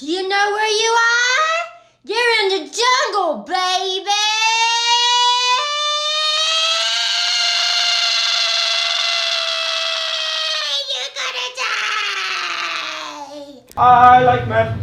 Do you know where you are? You're in the jungle, baby! You're gonna die! I like men.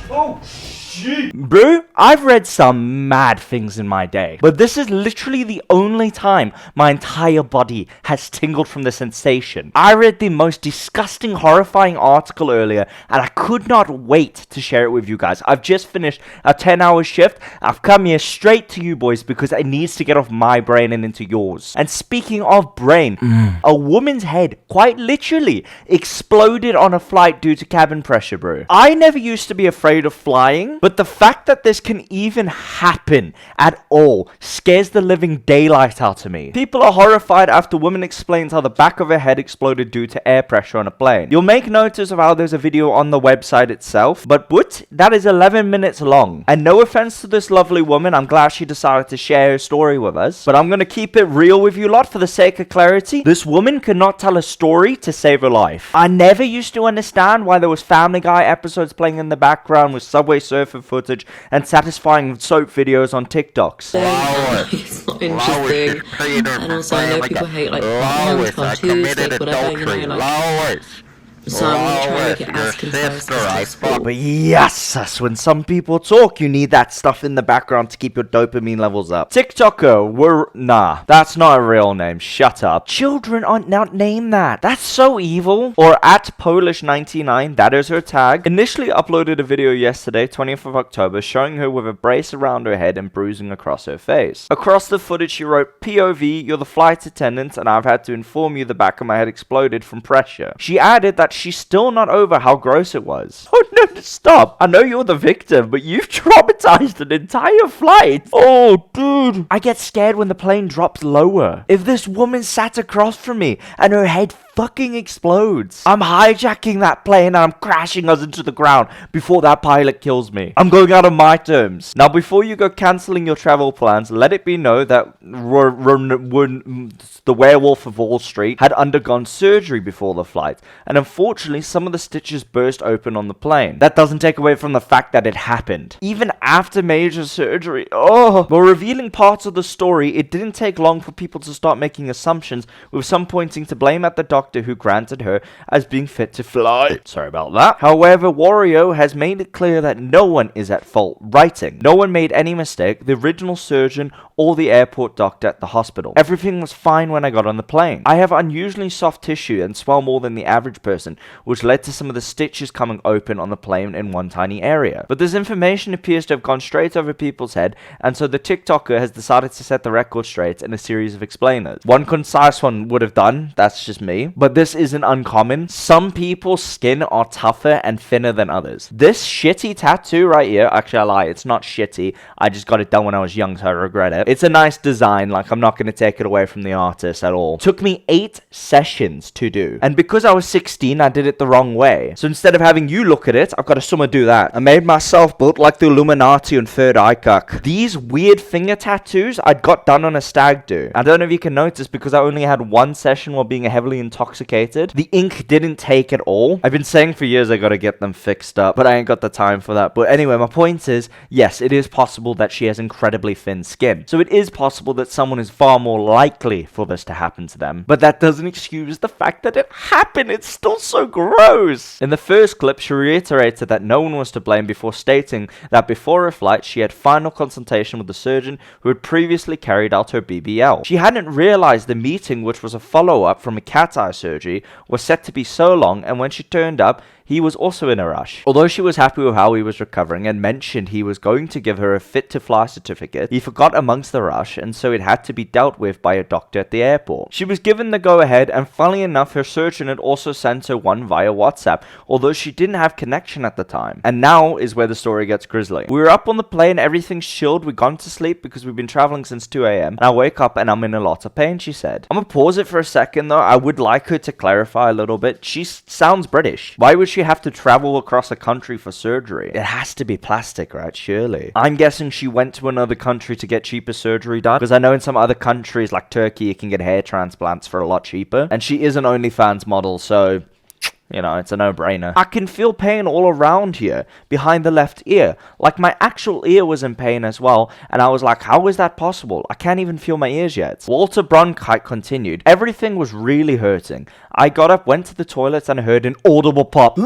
Oh, shit. Bro, I've read some mad things in my day, but this is literally the only time my entire body has tingled from the sensation. I read the most disgusting, horrifying article earlier, and I could not wait to share it with you guys. I've just finished a 10-hour shift. I've come here straight to you boys because it needs to get off my brain and into yours. And speaking of brain, a woman's head, quite literally, exploded on a flight due to cabin pressure, bro. I never used to be afraid of flying, but the fact that this can even happen at all scares the living daylight out of me. People are horrified after woman explains how the back of her head exploded due to air pressure on a plane. You'll make notice of how there's a video on the website itself, but that is 11 minutes long. And no offense to this lovely woman, I'm glad she decided to share her story with us, but I'm gonna keep it real with you lot for the sake of clarity. This woman could not tell a story to save her life. I never used to understand why there was Family Guy episodes playing in the background with Subway Surfer footage and satisfying soap videos on TikToks. It's not interesting. And also I know people hate like cartoons, like whatever, you know, like. So I'm gonna try and make it as concise as possible. But yes, that's when some people talk, you need that stuff in the background to keep your dopamine levels up. TikToker, nah, that's not a real name, shut up. Children aren't not named that. That's so evil. Or at Polish99, that is her tag. Initially uploaded a video yesterday, 20th of October, showing her with a brace around her head and bruising across her face. Across the footage, she wrote, POV, you're the flight attendant, and I've had to inform you the back of my head exploded from pressure. She added that she's still not over how gross it was. Oh no, stop. I know you're the victim, but you've traumatized an entire flight. Oh, dude. I get scared when the plane drops lower. If this woman sat across from me and her head fucking explodes, I'm hijacking that plane and I'm crashing us into the ground before that pilot kills me. I'm going out on my terms. Now, before you go cancelling your travel plans, let it be known that the werewolf of Wall Street had undergone surgery before the flight, and unfortunately some of the stitches burst open on the plane. That doesn't take away from the fact that it happened. Even after major surgery, while revealing parts of the story, it didn't take long for people to start making assumptions, with some pointing to blame at the doctor who granted her as being fit to fly. Sorry about that. However, Wario has made it clear that no one is at fault, writing, no one made any mistake, the original surgeon or the airport doctor at the hospital. Everything was fine when I got on the plane. I have unusually soft tissue and swell more than the average person, which led to some of the stitches coming open on the plane in one tiny area. But this information appears to have gone straight over people's head, and so the TikToker has decided to set the record straight in a series of explainers. One concise one would have done, that's just me, but this isn't uncommon. Some people's skin are tougher and thinner than others. This shitty tattoo right here, actually I lie, it's not shitty, I just got it done when I was young, so I regret it. It's a nice design, like I'm not going to take it away from the artist at all. Took me 8 sessions to do, and because I was 16, I did it the wrong way. So instead of having you look at it, I've got to someone do that. I made myself built like the Illuminati and Third Eye Cock. These weird finger tattoos I'd got done on a stag do. I don't know if you can notice, because I only had one session while being heavily intoxicated. The ink didn't take at all. I've been saying for years I gotta get them fixed up, but I ain't got the time for that. But anyway, my point is, yes, it is possible that she has incredibly thin skin. So it is possible that someone is far more likely for this to happen to them. But that doesn't excuse the fact that it happened. It's still so gross. In the first clip, she reiterated that no one was to blame before stating that before her flight, she had final consultation with the surgeon who had previously carried out her BBL. She hadn't realized the meeting, which was a follow-up from a cat eye surgery, was set to be so long, and when she turned up, he was also in a rush. Although she was happy with how he was recovering and mentioned he was going to give her a fit to fly certificate, he forgot amongst the rush, and so it had to be dealt with by a doctor at the airport. She was given the go-ahead, and funnily enough, her surgeon had also sent her one via WhatsApp, although she didn't have connection at the time. And now is where the story gets grisly. We were up on the plane, everything's chilled, we'd gone to sleep because we've been traveling since 2 a.m. and I wake up and I'm in a lot of pain, she said. I'm gonna pause it for a second though. I would like her to clarify a little bit. She sounds British. Why would she have to travel across a country for surgery? It has to be plastic, right? Surely. I'm guessing she went to another country to get cheaper surgery done, because I know in some other countries like Turkey you can get hair transplants for a lot cheaper, and she is an OnlyFans model, so You know, it's a no-brainer. I can feel pain all around here, behind the left ear. Like, my actual ear was in pain as well, and I was like, how is that possible? I can't even feel my ears yet. Walter Bronkite continued. Everything was really hurting. I got up, went to the toilet, and heard an audible pop.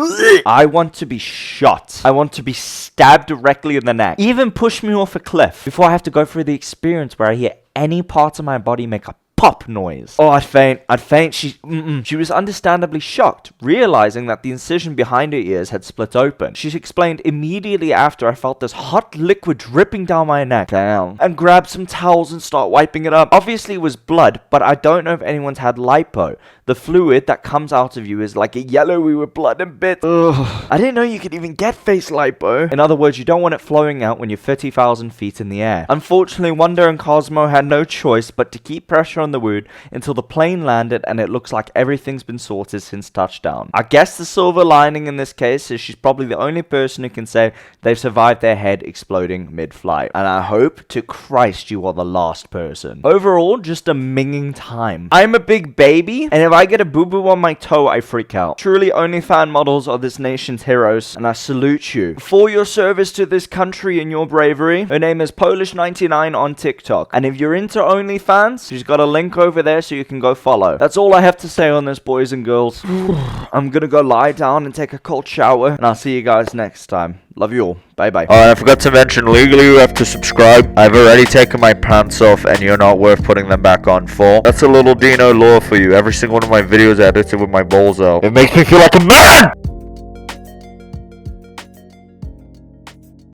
I want to be shot. I want to be stabbed directly in the neck. Even push me off a cliff before I have to go through the experience where I hear any parts of my body make a pop noise. Oh, I'd faint. She was understandably shocked, realizing that the incision behind her ears had split open. She explained, immediately after I felt this hot liquid dripping down my neck. Damn. And grabbed some towels and start wiping it up. Obviously it was blood, but I don't know if anyone's had lipo. The fluid that comes out of you is like a yellowy with blood and bits. Ugh. I didn't know you could even get face lipo. In other words, you don't want it flowing out when you're 30,000 feet in the air. Unfortunately, Wanda and Cosmo had no choice but to keep pressure on the wound until the plane landed, and it looks like everything's been sorted since touchdown. I guess the silver lining in this case is she's probably the only person who can say they've survived their head exploding mid-flight. And I hope to Christ you are the last person. Overall, just a minging time. I'm a big baby, and if I get a boo-boo on my toe, I freak out. Truly, OnlyFans models are this nation's heroes, and I salute you for your service to this country and your bravery. Her name is Polish99 on TikTok, and if you're into OnlyFans, she's got a link over there so you can go follow. That's all I have to say on this, boys and girls. I'm gonna go lie down and take a cold shower, and I'll see you guys next time. Love you all. Bye-bye. I forgot to mention, legally you have to subscribe. I've already taken my pants off and you're not worth putting them back on for. That's a little Dino law for you. Every single one of my videos are edited with my balls out. It makes me feel like a man!